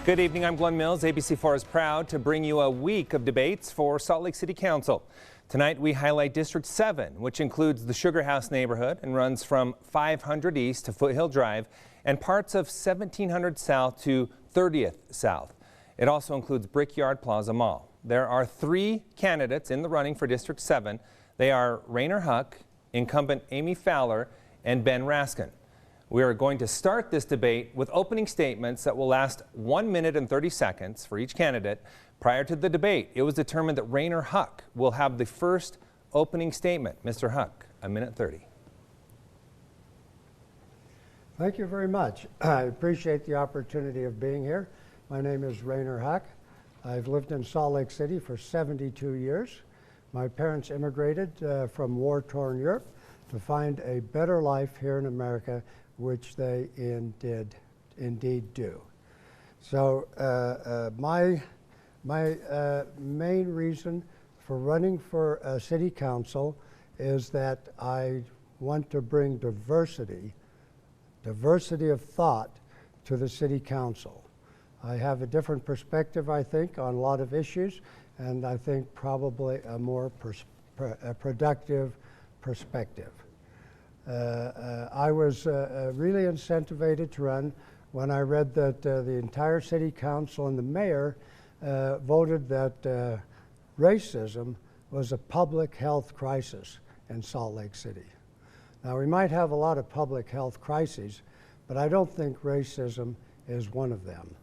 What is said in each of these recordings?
Good evening, I'm Glenn Mills. ABC4 is proud to bring you a week of debates for Salt Lake City Council. Tonight we highlight District 7, which includes the Sugar House neighborhood and runs from 500 East to Foothill Drive and parts of 1700 South to 30th South. It also includes Brickyard Plaza Mall. There are 3 candidates in the running for District 7. They are Rainer Huck, incumbent Amy Fowler, and Ben Raskin. We are going to start this debate with opening statements that will last 1 minute and 30 seconds for each candidate. Prior to the debate, it was determined that Rainer Huck will have the first opening statement. Mr. Huck, 1 minute 30. Thank you very much. I appreciate the opportunity of being here. My name is Rainer Huck. I've lived in Salt Lake City for 72 years. My parents immigrated from war-torn Europe to find a better life here in America, which they indeed do. So my main reason for running for city council is that I want to bring diversity of thought to the city council. I have a different perspective, I think, on a lot of issues, and I think probably a more productive perspective. I was really incentivized to run when I read that the entire city council and the mayor voted that racism was a public health crisis in Salt Lake City. Now, we might have a lot of public health crises, but I don't think racism is one of them.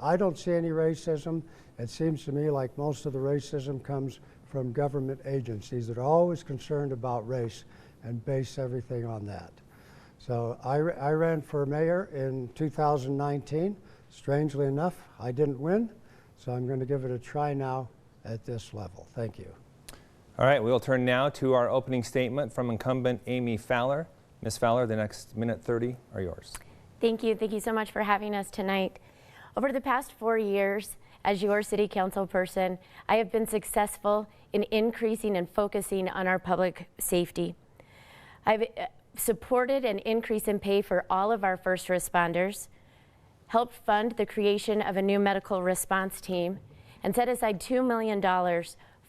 I don't see any racism. It seems to me like most of the racism comes from government agencies that are always concerned about race and base everything on that. So I ran for mayor in 2019. Strangely enough, I didn't win, so I'm going to give it a try now at this level. Thank you. All right, we'll turn now to our opening statement from incumbent Amy Fowler. Ms. Fowler, the next minute 30 are yours. Thank you. Thank you so much for having us tonight. Over the past 4 years, as your city council person, I have been successful in increasing and focusing on our public safety. I've supported an increase in pay for all of our first responders, helped fund the creation of a new medical response team, and set aside $2 million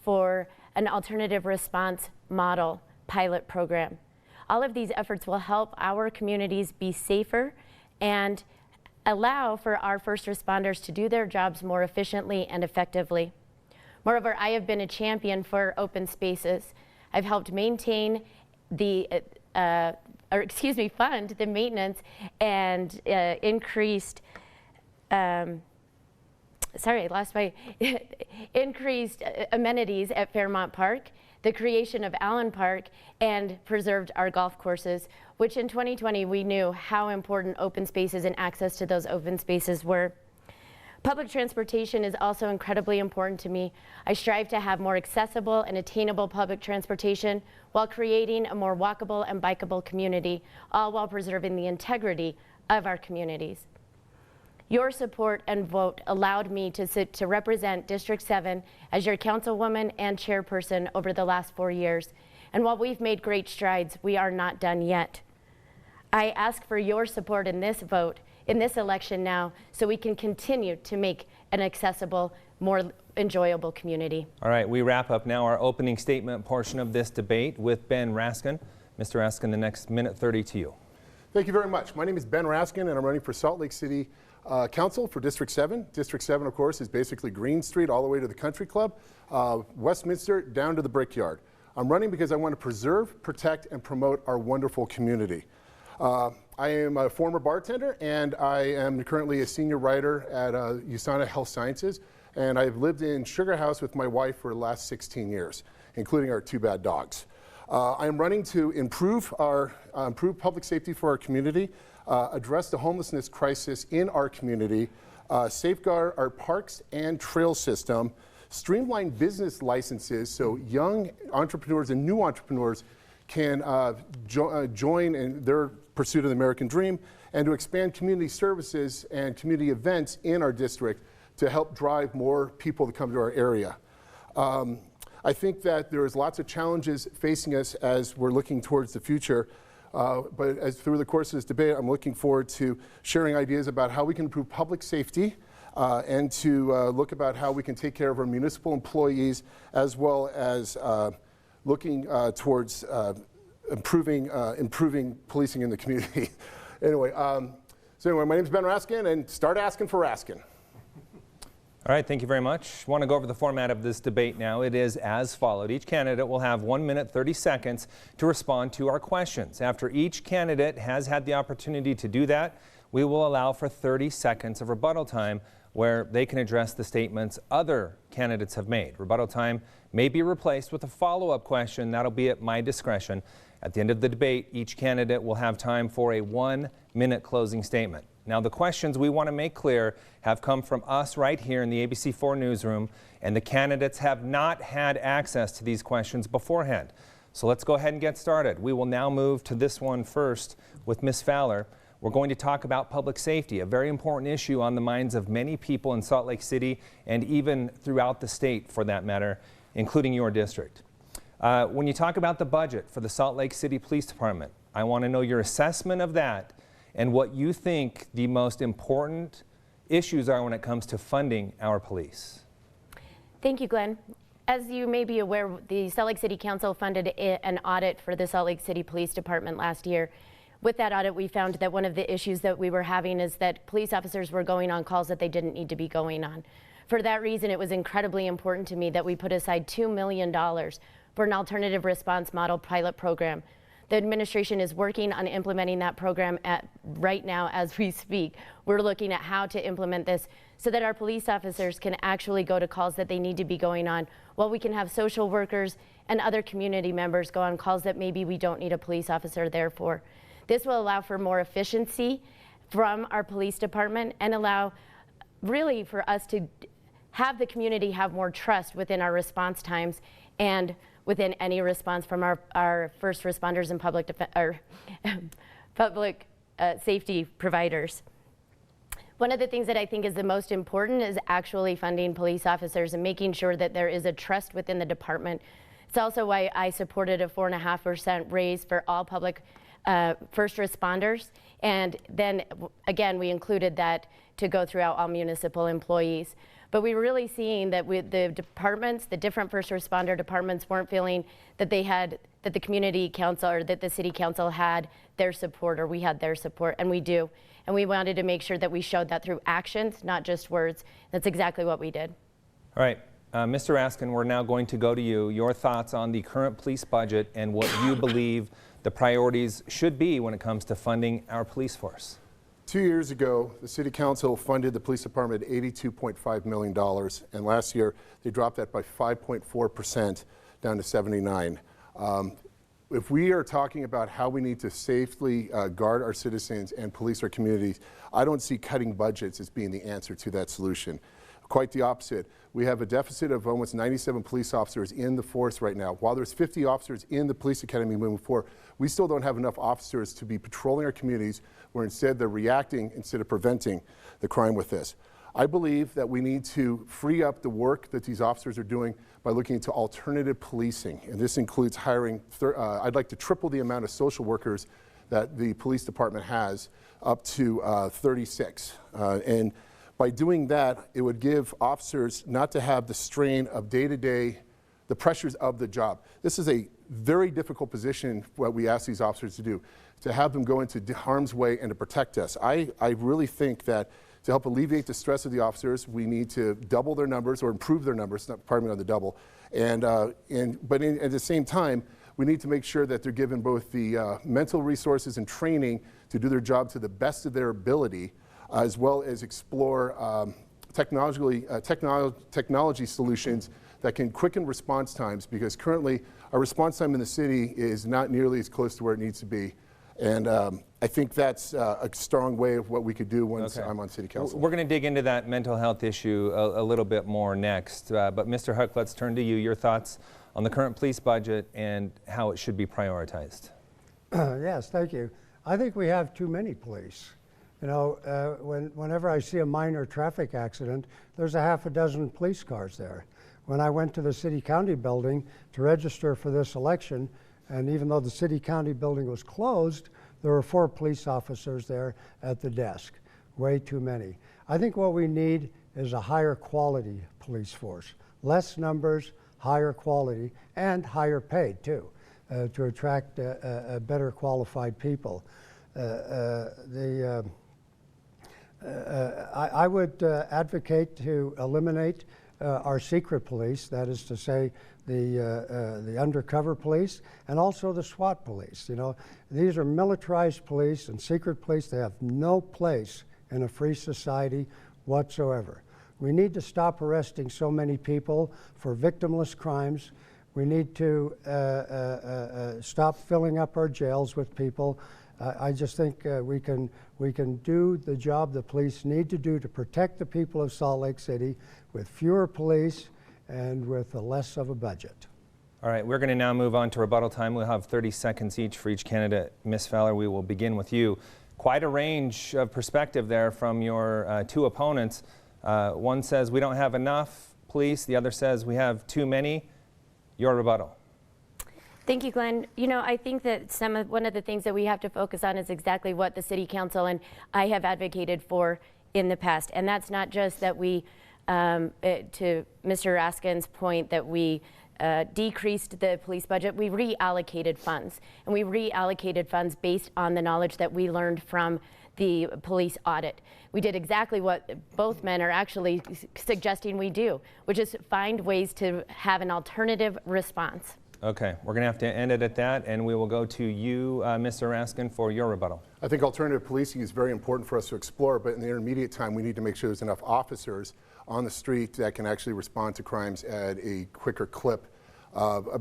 for an alternative response model pilot program. All of these efforts will help our communities be safer and allow for our first responders to do their jobs more efficiently and effectively. Moreover, I have been a champion for open spaces. I've helped maintain the, fund the maintenance and increased, increased amenities at Fairmont Park, the creation of Allen Park, and preserved our golf courses, which in 2020 we knew how important open spaces and access to those open spaces were. Public transportation is also incredibly important to me. I strive to have more accessible and attainable public transportation while creating a more walkable and bikeable community, all while preserving the integrity of our communities. Your support and vote allowed me to represent District 7 as your councilwoman and chairperson over the last 4 years. And while we've made great strides, we are not done yet. I ask for your support in this vote, in this election now, so we can continue to make an accessible, more enjoyable community. All right, we wrap up now our opening statement portion of this debate with Ben Raskin. Mr. Raskin, the next minute 30 to you. Thank you very much. My name is Ben Raskin, and I'm running for Salt Lake City Council for District 7. District 7, of course, is basically Green Street all the way to the Country Club, Westminster down to the Brickyard. I'm running because I want to preserve, protect, and promote our wonderful community. I am a former bartender, and I am currently a senior writer at USANA Health Sciences, and I've lived in Sugar House with my wife for the last 16 years, including our 2 bad dogs. I am running to improve public safety for our community, address the homelessness crisis in our community, safeguard our parks and trail system, streamline business licenses so young entrepreneurs and new entrepreneurs can join in their pursuit of the American dream, and to expand community services and community events in our district to help drive more people to come to our area. I think that there is lots of challenges facing us as we're looking towards the future. But as through the course of this debate, I'm looking forward to sharing ideas about how we can improve public safety and to look about how we can take care of our municipal employees, as well as looking towards improving policing in the community. Anyway, my name is Ben Raskin, and start asking for Raskin. All right, thank you very much. I want to go over the format of this debate now. It is as followed. Each candidate will have 1 minute, 30 seconds to respond to our questions. After each candidate has had the opportunity to do that, we will allow for 30 seconds of rebuttal time where they can address the statements other candidates have made. Rebuttal time may be replaced with a follow-up question. That'll be at my discretion. At the end of the debate, each candidate will have time for a 1 minute closing statement. Now, the questions we want to make clear have come from us right here in the ABC4 newsroom, and the candidates have not had access to these questions beforehand. So let's go ahead and get started. We will now move to this one first with Ms. Fowler. We're going to talk about public safety, a very important issue on the minds of many people in Salt Lake City and even throughout the state, for that matter, including your district. When you talk about the budget for the Salt Lake City Police Department, I want to know your assessment of that and what you think the most important issues are when it comes to funding our police. Thank you, Glenn. As you may be aware, the Salt Lake City Council funded an audit for the Salt Lake City Police Department last year. With that audit, we found that one of the issues that we were having is that police officers were going on calls that they didn't need to be going on. For that reason, it was incredibly important to me that we put aside $2 million for an alternative response model pilot program. The administration is working on implementing that program right now as we speak. We're looking at how to implement this so that our police officers can actually go to calls that they need to be going on, while we can have social workers and other community members go on calls that maybe we don't need a police officer there for. This will allow for more efficiency from our police department and allow really for us to have the community have more trust within our response times and within any response from our first responders and public safety providers. One of the things that I think is the most important is actually funding police officers and making sure that there is a trust within the department. It's also why I supported a 4.5% raise for all public first responders. And then again, we included that to go throughout all municipal employees. But we're really seeing that with the departments, the different first responder departments weren't feeling that they had, that the community council or that the city council had their support, or we had their support, and we do. And we wanted to make sure that we showed that through actions, not just words. That's exactly what we did. All right, Mr. Raskin, we're now going to go to you. Your thoughts on the current police budget and what you believe the priorities should be when it comes to funding our police force. 2 years ago, the City Council funded the police department at $82.5 million, and last year they dropped that by 5.4% down to $79. If we are talking about how we need to safely guard our citizens and police our communities, I don't see cutting budgets as being the answer to that solution. Quite the opposite. We have a deficit of almost 97 police officers in the force right now. While there's 50 officers in the police academy moving forward, we still don't have enough officers to be patrolling our communities, where instead they're reacting instead of preventing the crime with this. I believe that we need to free up the work that these officers are doing by looking into alternative policing. And this includes hiring, I'd like to triple the amount of social workers that the police department has, up to 36. And by doing that, it would give officers not to have the strain of day-to-day, the pressures of the job. This is a very difficult position, what we ask these officers to do, to have them go into harm's way and to protect us. I really think that to help alleviate the stress of the officers, we need to double their numbers or improve their numbers, pardon me on the double. But at the same time, we need to make sure that they're given both the mental resources and training to do their job to the best of their ability, as well as explore technology solutions that can quicken response times, because currently our response time in the city is not nearly as close to where it needs to be. And I think that's a strong way of what we could do once I'm on City Council. We're going to dig into that mental health issue a little bit more next. But Mr. Huck, let's turn to you. Your thoughts on the current police budget and how it should be prioritized. Yes, thank you. I think we have too many police. You know, whenever I see a minor traffic accident, there's a half a dozen police cars there. When I went to the city-county building to register for this election, And even though the city-county building was closed, there were 4 police officers there at the desk. Way too many. I think what we need is a higher quality police force. Less numbers, higher quality, and higher paid too, to attract better qualified people. I would advocate to eliminate our secret police, that is to say the undercover police, and also the SWAT police. You know, these are militarized police and secret police. They have no place in a free society whatsoever. We need to stop arresting so many people for victimless crimes. We need to stop filling up our jails with people. I just think we can do the job the police need to do to protect the people of Salt Lake City with fewer police and with less of a budget. All right, we're going to now move on to rebuttal time. We'll have 30 seconds each for each candidate. Ms. Fowler, we will begin with you. Quite a range of perspective there from your 2 opponents. One says we don't have enough police. The other says we have too many. Your rebuttal. Thank you, Glenn. You know, I think that one of the things that we have to focus on is exactly what the City Council and I have advocated for in the past. And that's not just that we, to Mr. Raskin's point, that we decreased the police budget. We reallocated funds. And we reallocated funds based on the knowledge that we learned from the police audit. We did exactly what both men are actually suggesting we do, which is find ways to have an alternative response. Okay, we're going to have to end it at that, and we will go to you, Mr. Raskin, for your rebuttal. I think alternative policing is very important for us to explore, but in the intermediate time, we need to make sure there's enough officers on the street that can actually respond to crimes at a quicker clip.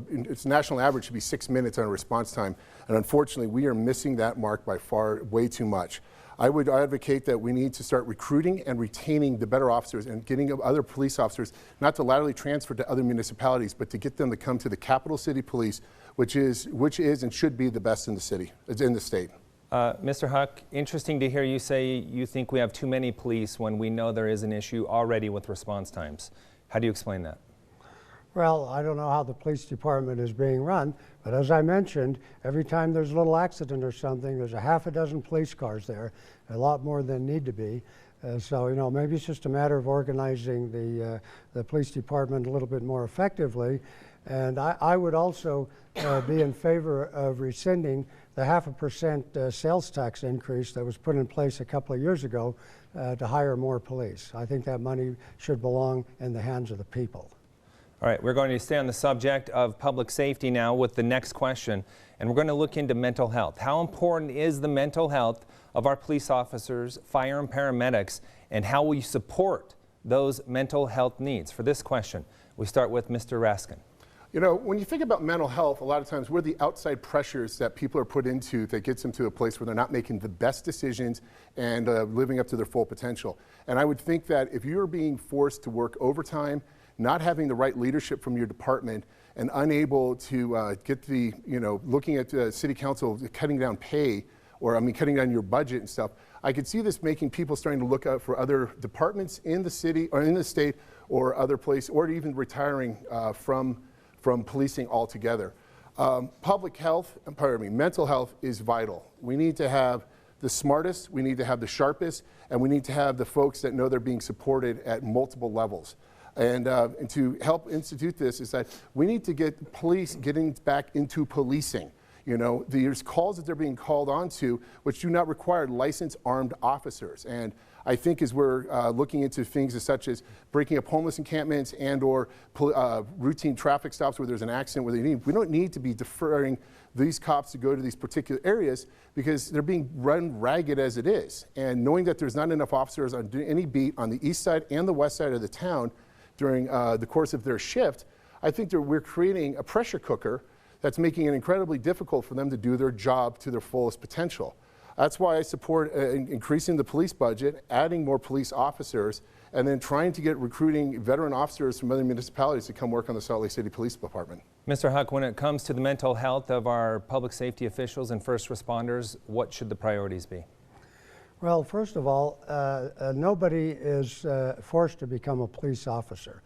Its national average should be 6 minutes on a response time, and unfortunately, we are missing that mark by far, way too much. I would advocate that we need to start recruiting and retaining the better officers and getting other police officers, not to laterally transfer to other municipalities, but to get them to come to the capital city police, which is and should be the best in the city, in the state. Mr. Huck, interesting to hear you say you think we have too many police when we know there is an issue already with response times. How do you explain that? Well, I don't know how the police department is being run, but as I mentioned, every time there's a little accident or something, there's a half a dozen police cars there, a lot more than need to be. So, you know, maybe it's just a matter of organizing the police department a little bit more effectively. And I would also be in favor of rescinding the 0.5% sales tax increase that was put in place a couple of years ago to hire more police. I think that money should belong in the hands of the people. All right, we're going to stay on the subject of public safety now with the next question, and we're going to look into mental health. How important is the mental health of our police officers, fire and paramedics, and how will you support those mental health needs? For this question, we start with Mr. Raskin. You know, when you think about mental health, a lot of times we're the outside pressures that people are put into that gets them to a place where they're not making the best decisions and living up to their full potential. And I would think that if you're being forced to work overtime, not having the right leadership from your department, and unable to get the, you know, looking at the city council cutting down pay, or I mean cutting down your budget and stuff, I could see this making people starting to look out for other departments in the city or in the state or other place, or even retiring from policing altogether. Public health, mental health is vital. We need to have the smartest, we need to have the sharpest, and we need to have the folks that know they're being supported at multiple levels. And to help institute this is that we need to get police getting back into policing. You know, there's calls that they're being called onto which do not require licensed armed officers. And I think as we're looking into things such as breaking up homeless encampments and or routine traffic stops where there's an accident, we don't need to be deferring these cops to go to these particular areas because they're being run ragged as it is. And knowing that there's not enough officers on any beat on the east side and the west side of the town during the course of their shift, I think we're creating a pressure cooker that's making it incredibly difficult for them to do their job to their fullest potential. That's why I support increasing the police budget, adding more police officers, and then trying to get recruiting veteran officers from other municipalities to come work on the Salt Lake City Police Department. Mr. Huck, when it comes to the mental health of our public safety officials and first responders, what should the priorities be? Well, first of all, nobody is forced to become a police officer.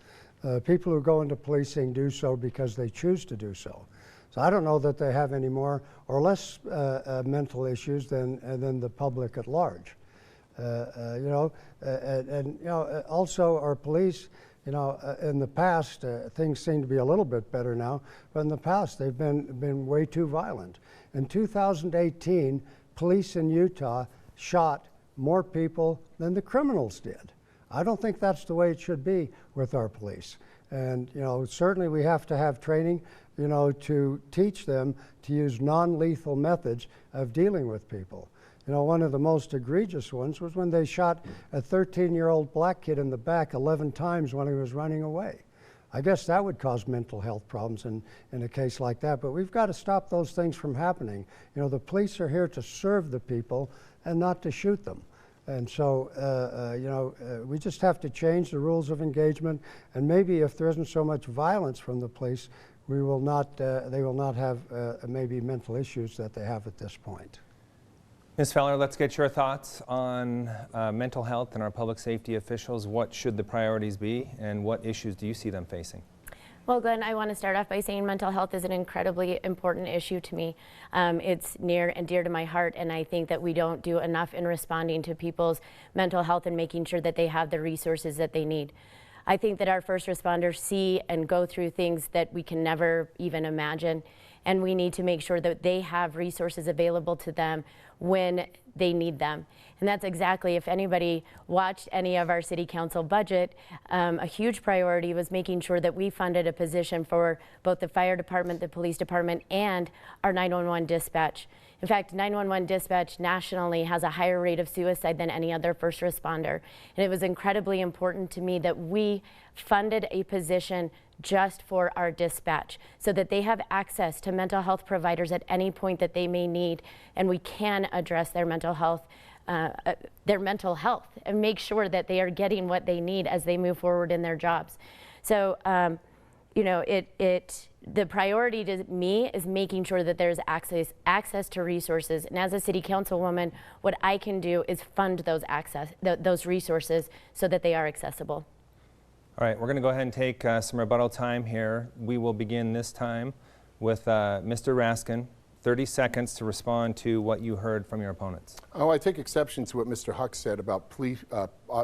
People who go into policing do so because they choose to do so. So I don't know that they have any more or less mental issues than the public at large. Also our police, in the past, things seem to be a little bit better now, but in the past they've been way too violent. In 2018, police in Utah shot more people than the criminals did. I don't think that's the way it should be with our police. And certainly we have to have training, to teach them to use non-lethal methods of dealing with people. One of the most egregious ones was when they shot a 13-year-old black kid in the back 11 times when he was running away. I guess that would cause mental health problems in a case like that, but we've got to stop those things from happening. The police are here to serve the people and not to shoot them. And so, we just have to change the rules of engagement, and maybe if there isn't so much violence from the police, they will not have maybe mental issues that they have at this point. Ms. Feller, let's get your thoughts on mental health and our public safety officials. What should the priorities be, and what issues do you see them facing? Well, Glenn, I want to start off by saying mental health is an incredibly important issue to me. It's near and dear to my heart, and I think that we don't do enough in responding to people's mental health and making sure that they have the resources that they need. I think that our first responders see and go through things that we can never even imagine, and we need to make sure that they have resources available to them when they need them. And that's exactly, if anybody watched any of our city council budget, a huge priority was making sure that we funded a position for both the fire department, the police department, and our 911 dispatch. In fact, 911 dispatch nationally has a higher rate of suicide than any other first responder. And it was incredibly important to me that we funded a position just for our dispatch so that they have access to mental health providers at any point that they may need, and we can address their mental health and make sure that they are getting what they need as they move forward in their jobs. So, the priority to me is making sure that there's access to resources. And as a city councilwoman, what I can do is fund those resources so that they are accessible. All right, we're going to go ahead and take some rebuttal time here. We will begin this time with Mr. Raskin. 30 seconds to respond to what you heard from your opponents. Oh, I take exception to what Mr. Huck said about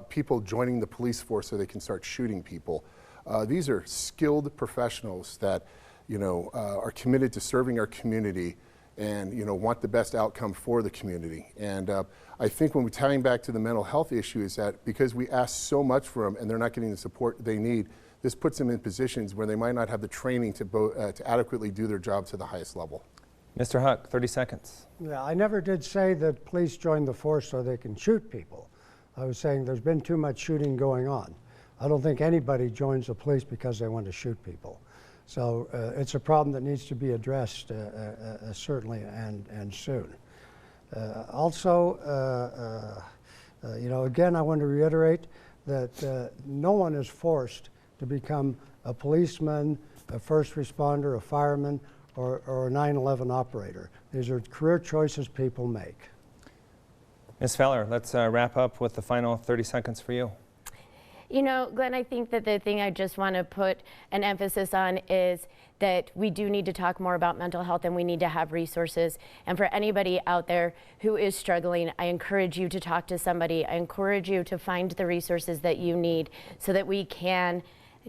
people joining the police force so they can start shooting people. These are skilled professionals that, are committed to serving our community and, want the best outcome for the community. And I think when we're tying back to the mental health issue is that because we ask so much for them and they're not getting the support they need, this puts them in positions where they might not have the training to adequately do their job to the highest level. Mr. Huck, 30 seconds. Yeah, I never did say that police join the force so they can shoot people. I was saying there's been too much shooting going on. I don't think anybody joins the police because they want to shoot people. So it's a problem that needs to be addressed certainly and soon. Again, I want to reiterate that no one is forced to become a policeman, a first responder, a fireman, or a 911 operator. These are career choices people make. Ms. Feller, let's wrap up with the final 30 seconds for you. Glenn, I think that the thing I just want to put an emphasis on is that we do need to talk more about mental health and we need to have resources. And for anybody out there who is struggling, I encourage you to talk to somebody. I encourage you to find the resources that you need so that we can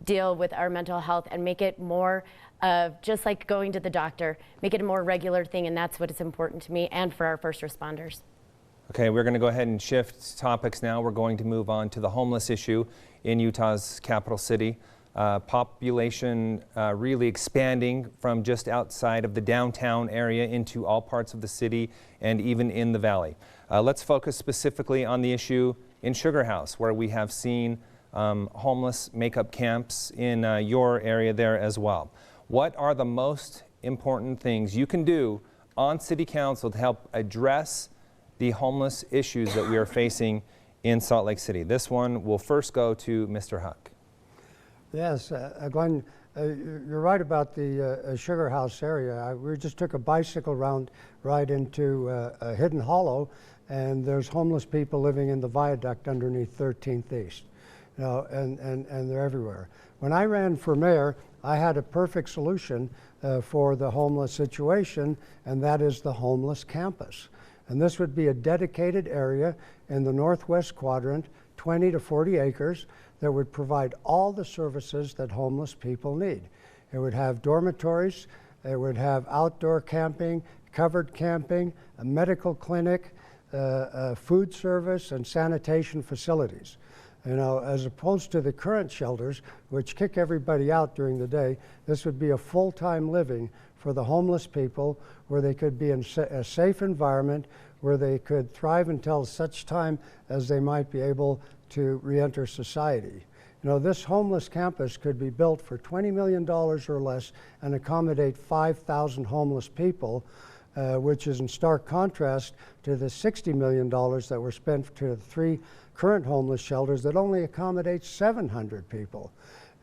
deal with our mental health and make it more of just like going to the doctor, make it a more regular thing, and that's what is important to me and for our first responders. Okay, we're going to go ahead and shift topics now. We're going to move on to the homeless issue in Utah's capital city. Population really expanding from just outside of the downtown area into all parts of the city and even in the valley. Let's focus specifically on the issue in Sugar House, where we have seen homeless makeup camps in your area there as well. What are the most important things you can do on City Council to help address the homeless issues that we are facing in Salt Lake City? This one will first go to Mr. Huck. Yes, Glenn, you're right about the Sugar House area. We just took a bicycle ride into Hidden Hollow, and there's homeless people living in the viaduct underneath 13th East. And they're everywhere. When I ran for mayor, I had a perfect solution for the homeless situation, and that is the homeless campus. And this would be a dedicated area in the northwest quadrant, 20 to 40 acres, that would provide all the services that homeless people need. It would have dormitories, it would have outdoor camping, covered camping, a medical clinic, food service, and sanitation facilities. You know, as opposed to the current shelters, which kick everybody out during the day, this would be a full-time living for the homeless people, where they could be in a safe environment, where they could thrive until such time as they might be able to re-enter society. You know, this homeless campus could be built for $20 million or less and accommodate 5,000 homeless people, which is in stark contrast to the $60 million that were spent to the 3 current homeless shelters that only accommodate 700 people.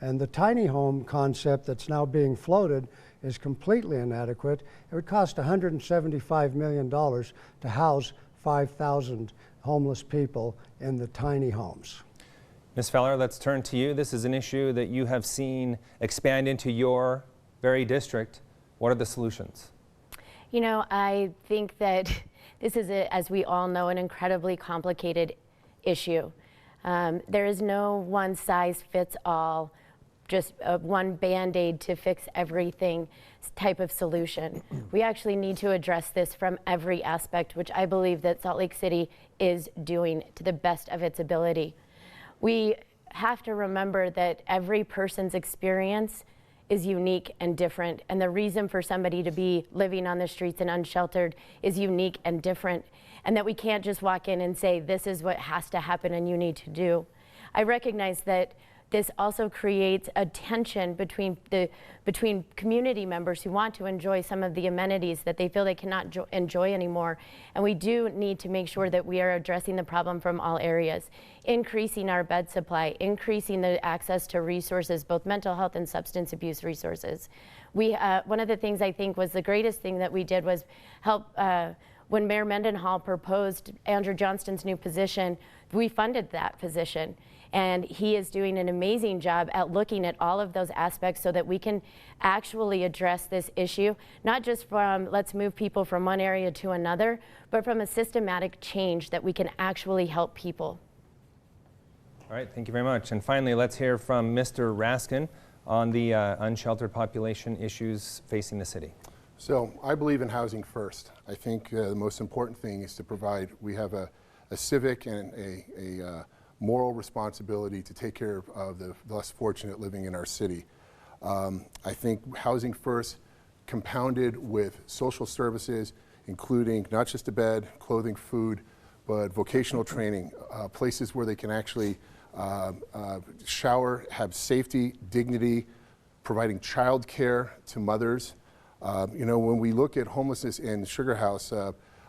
And the tiny home concept that's now being floated is completely inadequate. It would cost $175 million to house 5,000 homeless people in the tiny homes. Ms. Feller, let's turn to you. This is an issue that you have seen expand into your very district. What are the solutions? You know, I think that this is, as we all know, an incredibly complicated issue. There is no one size fits all, just one Band-Aid to fix everything type of solution. We actually need to address this from every aspect, which I believe that Salt Lake City is doing to the best of its ability. We have to remember that every person's experience is unique and different, and the reason for somebody to be living on the streets and unsheltered is unique and different, and that we can't just walk in and say, this is what has to happen and you need to do. I recognize that this also creates a tension between community members who want to enjoy some of the amenities that they feel they cannot enjoy anymore. And we do need to make sure that we are addressing the problem from all areas, increasing our bed supply, increasing the access to resources, both mental health and substance abuse resources. One of the things I think was the greatest thing that we did was help when Mayor Mendenhall proposed Andrew Johnston's new position, we funded that position. And he is doing an amazing job at looking at all of those aspects so that we can actually address this issue, not just from let's move people from one area to another, but from a systematic change that we can actually help people. All right, thank you very much. And finally, let's hear from Mr. Raskin on the unsheltered population issues facing the city. So I believe in housing first. I think the most important thing is to provide, we have a civic and a moral responsibility to take care of the less fortunate living in our city. I think housing first, compounded with social services, including not just a bed, clothing, food, but vocational training, places where they can actually shower, have safety, dignity, providing child care to mothers. You know, when we look at homelessness in Sugar House,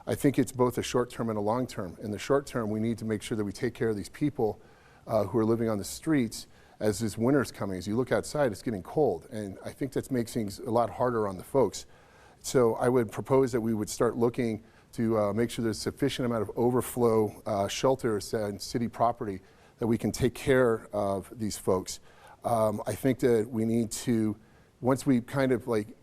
I think it's both a short term and a long term. In the short term, we need to make sure that we take care of these people who are living on the streets as this winter's coming. As you look outside, it's getting cold, and I think that makes things a lot harder on the folks. So I would propose that we would start looking to make sure there's sufficient amount of overflow shelters and city property that we can take care of these folks. I think that we need to, once we kind of like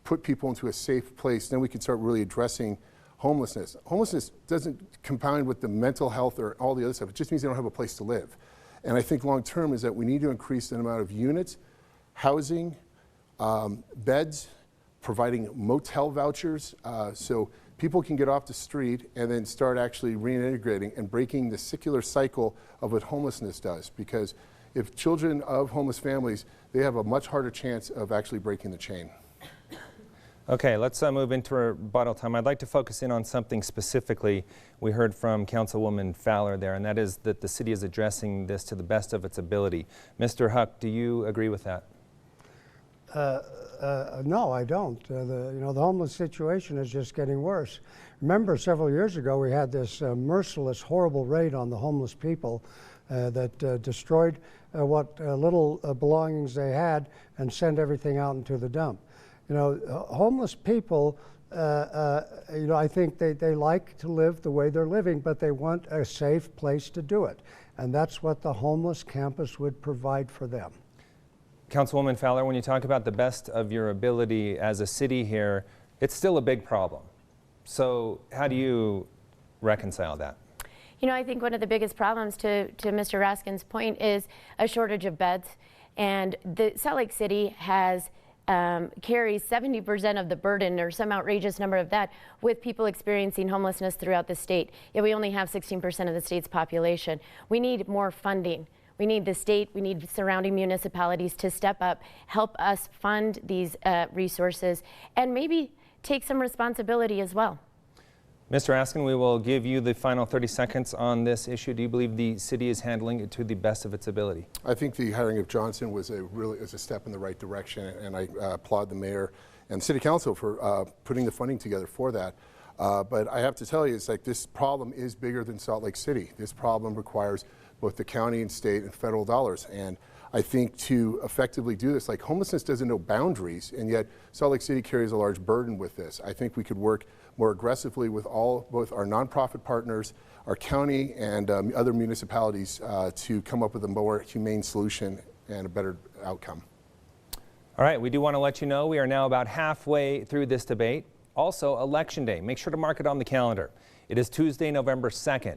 put people into a safe place, then we can start really addressing homelessness. Homelessness doesn't compound with the mental health or all the other stuff. It just means they don't have a place to live. And I think long term is that we need to increase the amount of units, housing, beds, providing motel vouchers, so people can get off the street and then start actually reintegrating and breaking the secular cycle of what homelessness does. Because if children of homeless families, they have a much harder chance of actually breaking the chain. Okay, let's move into rebuttal time. I'd like to focus in on something specifically we heard from Councilwoman Fowler there, and that is that the city is addressing this to the best of its ability. Mr. Huck, do you agree with that? No, I don't. The homeless situation is just getting worse. Remember, several years ago, we had this merciless, horrible raid on the homeless people that destroyed what little belongings they had and sent everything out into the dump. You know, homeless people, I think they like to live the way they're living, but they want a safe place to do it. And that's what the homeless campus would provide for them. Councilwoman Fowler, when you talk about the best of your ability as a city here, it's still a big problem. So how do you reconcile that? You know, I think one of the biggest problems, to Mr. Raskin's point, is a shortage of beds. And the Salt Lake City has carries 70% of the burden, or some outrageous number of that, with people experiencing homelessness throughout the state. Yet we only have 16% of the state's population. We need more funding. We need the state, we need surrounding municipalities to step up, help us fund these resources, and maybe take some responsibility as well. Mr. Raskin, we will give you the final 30 seconds on this issue. Do you believe the city is handling it to the best of its ability? I think the hiring of Johnson was a step in the right direction, and I applaud the mayor and city council for putting the funding together for that. But I have to tell you, it's like this problem is bigger than Salt Lake City. This problem requires both the county and state and federal dollars. And I think to effectively do this, like homelessness doesn't know boundaries, and yet Salt Lake City carries a large burden with this. I think we could work more aggressively with both our nonprofit partners, our county, and other municipalities to come up with a more humane solution and a better outcome. All right, we do want to let you know we are now about halfway through this debate. Also, Election Day. Make sure to mark it on the calendar. It is Tuesday, November 2nd.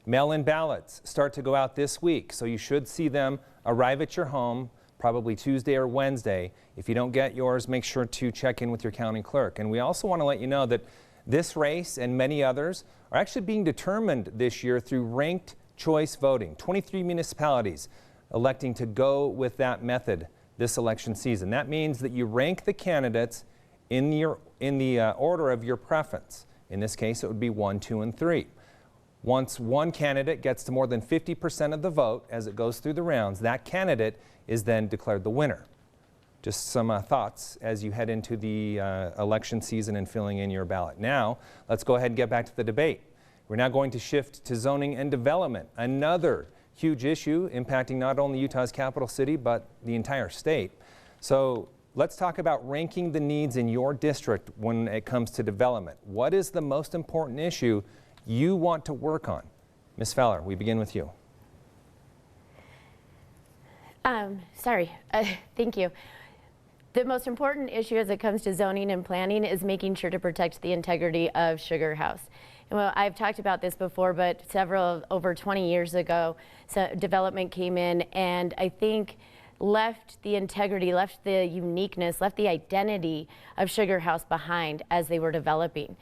Mail-in ballots start to go out this week, so you should see them arrive at your home probably Tuesday or Wednesday. If you don't get yours, make sure to check in with your county clerk. And we also want to let you know that this race and many others are actually being determined this year through ranked choice voting. 23 municipalities electing to go with that method this election season. That means that you rank the candidates in the order of your preference. In this case, it would be 1, 2, and 3. Once one candidate gets to more than 50% of the vote as it goes through the rounds, that candidate is then declared the winner. Just some thoughts as you head into the election season and filling in your ballot. Now, let's go ahead and get back to the debate. We're now going to shift to zoning and development, another huge issue impacting not only Utah's capital city, but the entire state. So let's talk about ranking the needs in your district when it comes to development. What is the most important issue you want to work on? Ms. Fowler, we begin with you. Thank you. The most important issue as it comes to zoning and planning is making sure to protect the integrity of Sugar House. Well, I've talked about this before, but over 20 years ago, development came in and I think left the integrity, left the uniqueness, left the identity of Sugar House behind as they were developing.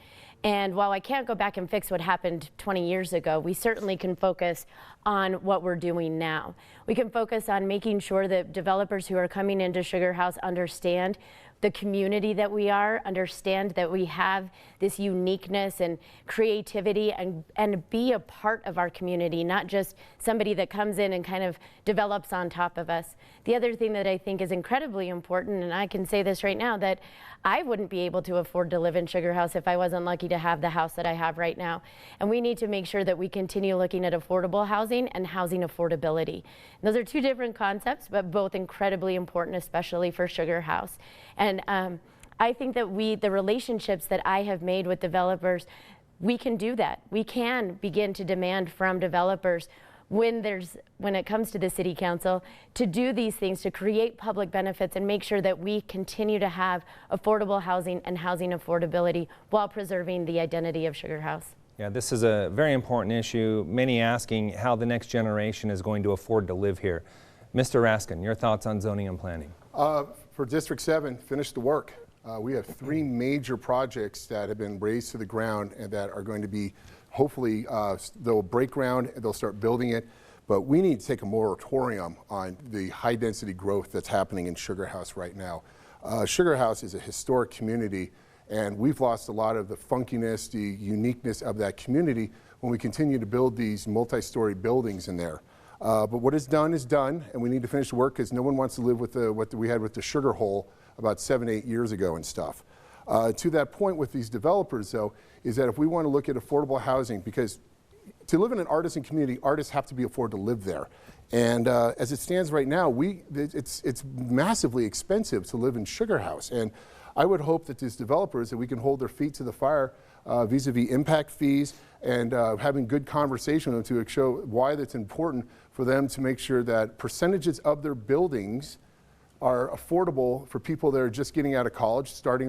And while I can't go back and fix what happened 20 years ago, we certainly can focus on what we're doing now. We can focus on making sure that developers who are coming into Sugar House understand the community that we are, understand that we have this uniqueness and creativity and be a part of our community, not just somebody that comes in and kind of develops on top of us. The other thing that I think is incredibly important, and I can say this right now, that I wouldn't be able to afford to live in Sugar House if I wasn't lucky to have the house that I have right now. And we need to make sure that we continue looking at affordable housing and housing affordability. Those are two different concepts, but both incredibly important, especially for Sugar House. And I think that the relationships that I have made with developers, we can do that. We can begin to demand from developers when it comes to the city council to do these things, to create public benefits and make sure that we continue to have affordable housing and housing affordability while preserving the identity of Sugar House. Yeah, this is a very important issue. Many asking how the next generation is going to afford to live here. Mr. Raskin, your thoughts on zoning and planning? For District 7, finish the work. We have 3 major projects that have been raised to the ground and that are going to be, hopefully, they'll break ground and they'll start building it. But we need to take a moratorium on the high density growth that's happening in Sugar House right now. Sugar House is a historic community, and we've lost a lot of the funkiness, the uniqueness of that community when we continue to build these multi-story buildings in there. But what is done, and we need to finish the work because no one wants to live with what we had with the sugar hole about 7, 8 years ago and stuff. To that point with these developers, though, is that if we want to look at affordable housing, because to live in an artisan community, artists have to be afforded to live there. And as it stands right now, it's massively expensive to live in Sugar House. And I would hope that these developers, that we can hold their feet to the fire vis-a-vis impact fees and having good conversation with them to show why that's important for them to make sure that percentages of their buildings are affordable for people that are just getting out of college, starting